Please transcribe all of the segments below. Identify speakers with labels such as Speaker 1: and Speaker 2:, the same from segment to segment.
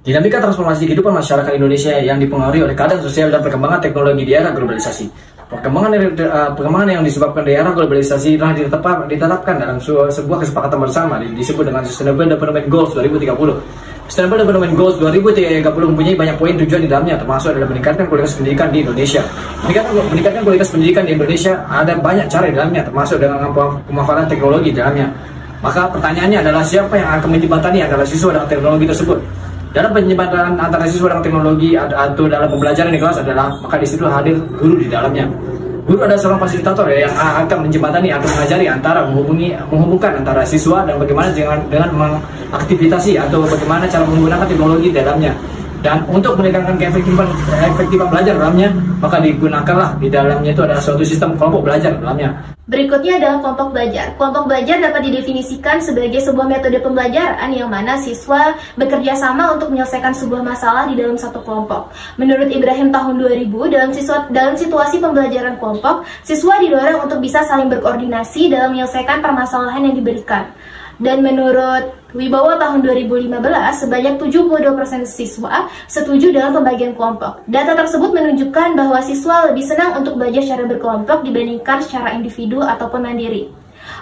Speaker 1: Dinamika transformasi kehidupan masyarakat Indonesia yang dipengaruhi oleh keadaan sosial dan perkembangan teknologi di era globalisasi. Perkembangan yang disebabkan di era globalisasi telah ditetapkan dalam sebuah kesepakatan bersama disebut dengan Sustainable Development Goals 2030. Sustainable Development Goals 2030 mempunyai banyak poin tujuan di dalamnya, termasuk adalah meningkatkan kualitas pendidikan di Indonesia. Meningkatkan kualitas pendidikan di Indonesia ada banyak cara di dalamnya, termasuk dengan pemanfaatan teknologi di dalamnya. Maka pertanyaannya adalah siapa yang akan menjembatani antara siswa dengan teknologi tersebut? Dalam penjembatan antara siswa dengan teknologi atau dalam pembelajaran di kelas adalah maka di situ hadir guru di dalamnya. Guru adalah seorang fasilitator yang akan menjembatani atau mengajari antara menghubungkan antara siswa dan bagaimana dengan mengaktifitasi atau bagaimana cara menggunakan teknologi di dalamnya. Dan untuk meningkatkan keefektifan belajar dalamnya, maka digunakanlah di dalamnya itu adalah suatu sistem kelompok belajar dalamnya.
Speaker 2: Berikutnya adalah kelompok belajar. Kelompok belajar dapat didefinisikan sebagai sebuah metode pembelajaran yang mana siswa bekerja sama untuk menyelesaikan sebuah masalah di dalam satu kelompok. Menurut Ibrahim tahun 2000, dalam situasi pembelajaran kelompok, siswa didorong untuk bisa saling berkoordinasi dalam menyelesaikan permasalahan yang diberikan. Dan menurut Wibowo tahun 2015, sebanyak 72% siswa setuju dalam pembagian kelompok. Data tersebut menunjukkan bahwa siswa lebih senang untuk belajar secara berkelompok dibandingkan secara individu ataupun mandiri.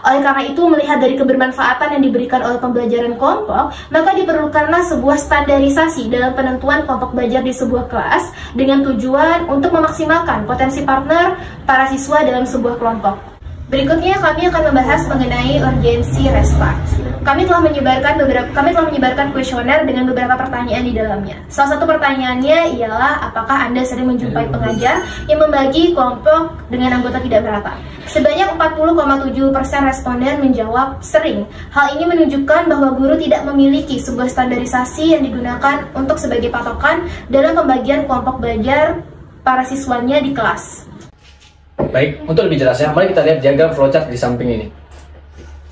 Speaker 2: Oleh karena itu, melihat dari kebermanfaatan yang diberikan oleh pembelajaran kelompok, maka diperlukanlah sebuah standarisasi dalam penentuan kelompok belajar di sebuah kelas dengan tujuan untuk memaksimalkan potensi partner para siswa dalam sebuah kelompok. Berikutnya kami akan membahas mengenai urgensi respons. Kami telah menyebarkan kuesioner dengan beberapa pertanyaan di dalamnya. Salah satu pertanyaannya ialah apakah Anda sering menjumpai pengajar yang membagi kelompok dengan anggota tidak merata? Sebanyak 40,7% responden menjawab sering. Hal ini menunjukkan bahwa guru tidak memiliki sebuah standarisasi yang digunakan untuk sebagai patokan dalam pembagian kelompok belajar para siswanya di kelas.
Speaker 1: Baik, untuk lebih jelasnya, mari kita lihat diagram flowchart di samping ini.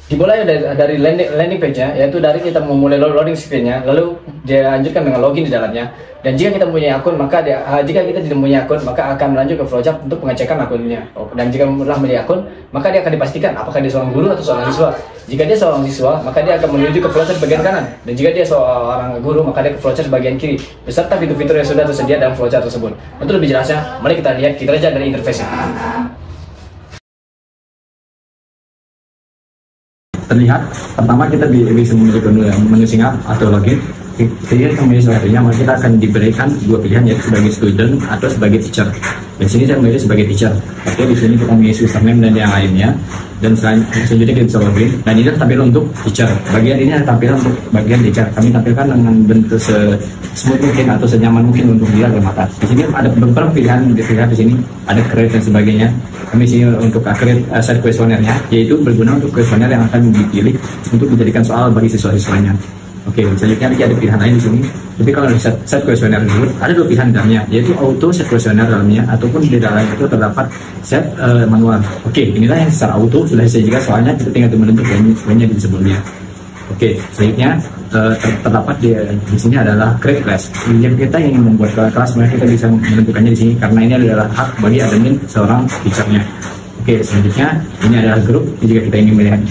Speaker 1: Dimulai dari landing page-nya, yaitu dari kita memulai loading screen-nya, lalu dilanjutkan dengan login di dalamnya. Dan jika kita mempunyai akun, jika kita tidak mempunyai akun, maka akan melanjut ke flowchart untuk pengecekan akunnya. Dan jika telah mempunyai akun, maka dia akan dipastikan apakah dia seorang guru atau seorang siswa. Jika dia seorang siswa, maka dia akan menuju ke flowchart bagian kanan. Dan jika dia seorang guru, maka dia ke flowchart bagian kiri, beserta fitur-fitur yang sudah tersedia dalam flowchart tersebut. Untuk lebih jelasnya, mari kita lihat dari interface-nya. Terlihat, pertama kita bisa memilih menu sign up atau login. Ketika kita memilih salah satunya, maka kita akan diberikan dua pilihan, yaitu sebagai student atau sebagai teacher. Di sini saya memilih sebagai teacher. Oke, di sini kita memilih username dan yang lainnya. Dan selanjutnya kita bisa login. Dan ini tampilan untuk teacher. Bagian ini adalah tampilan untuk bagian teacher. Kami tampilkan dengan bentuk smooth mungkin atau senyaman mungkin untuk dilihat oleh mata. Di sini ada beberapa pilihan di sini. Ada create dan sebagainya. Kami sini untuk create set kuesionernya, yaitu berguna untuk kuesioner yang akan dipilih untuk menjadikan soal bagi siswa-siswanya. Oke, selanjutnya ada pilihan lain di sini. Tapi kalau di set kuesioner tersebut ada dua pilihan dalamnya, yaitu auto set kuesioner dalamnya ataupun di dalam itu terdapat set manual. Oke, inilah yang secara auto sudah saya juga, soalnya kita tinggal menentuk poinnya di sebelumnya. Oke, selanjutnya terdapat di sini adalah create class. Jika kita ingin membuat kelas, maka kita bisa menentukannya di sini karena ini adalah hak bagi admin seorang teachernya. Oke, selanjutnya ini adalah grup. Jika kita ingin melihat,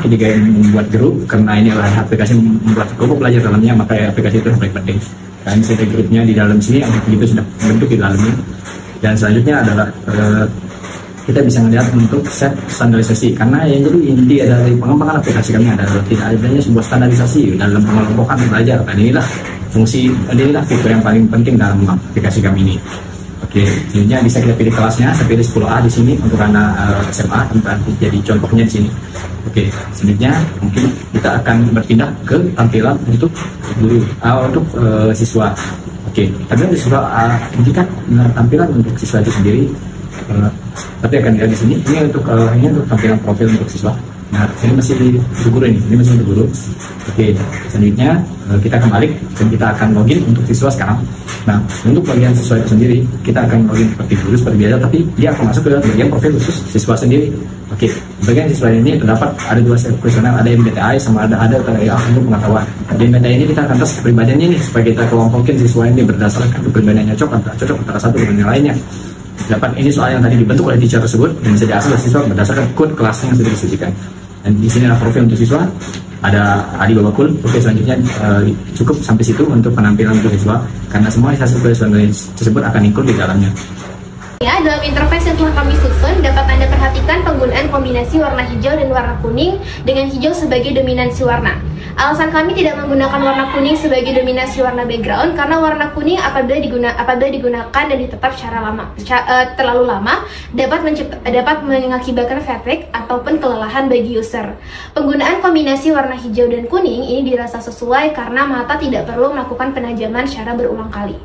Speaker 1: jika ingin membuat grup, karena ini adalah aplikasi membuat kelompok belajar dalamnya, maka aplikasi itu paling penting. Dan sini grupnya di dalam sini, itu sudah bentuk di dalamnya. Dan selanjutnya adalah kita bisa melihat untuk set standarisasi, karena yang jadi inti dari pengembangan aplikasi kami adalah tidak adanya sebuah standarisasi dalam pengelompokan belajar. Dan inilah fitur yang paling penting dalam aplikasi kami ini. Oke, selanjutnya bisa kita pilih kelasnya. Saya pilih 10A di sini untuk anak SMA, nanti jadi contohnya di sini. Oke, selanjutnya mungkin kita akan berpindah ke tampilan untuk guru, untuk siswa. Oke, tampilan untuk siswa, jika tampilan untuk siswa itu sendiri, tapi akan dilihat di sini. Ini untuk tampilan profil untuk siswa. Nah, ini masih untuk guru ini masih untuk guru. Oke, selanjutnya kita akan balik dan kita akan login untuk siswa sekarang. Nah, untuk bagian siswa itu sendiri, kita akan login seperti guru, seperti biasa, tapi dia akan masuk ke bagian profil khusus siswa sendiri. Oke, bagian siswa ini terdapat ada dua set kuesioner, ada MBTI sama ada untuk pengetahuan. Di MBTI ini kita akan tes kepribadiannya nih, supaya kita kelompokin siswa ini berdasarkan kepribadiannya cocok antara satu dengan yang lainnya. Dapat ini soal yang tadi dibentuk oleh teacher tersebut dan bisa diakses oleh siswa berdasarkan kode kelasnya yang sudah disajikan. Dan di sini adalah profil untuk siswa. Ada Adi Babakul. Oke, selanjutnya cukup sampai situ untuk penampilan untuk siswa, karena semua hasil kuesioner tersebut akan ikut di dalamnya.
Speaker 2: Ya, dalam interface yang telah kami susun, dapat Anda perhatikan penggunaan kombinasi warna hijau dan warna kuning dengan hijau sebagai dominansi warna. Alasan kami tidak menggunakan warna kuning sebagai dominasi warna background karena warna kuning apabila digunakan dan ditetap terlalu lama dapat mengakibatkan fatigue ataupun kelelahan bagi user. Penggunaan kombinasi warna hijau dan kuning ini dirasa sesuai karena mata tidak perlu melakukan penajaman secara berulang kali.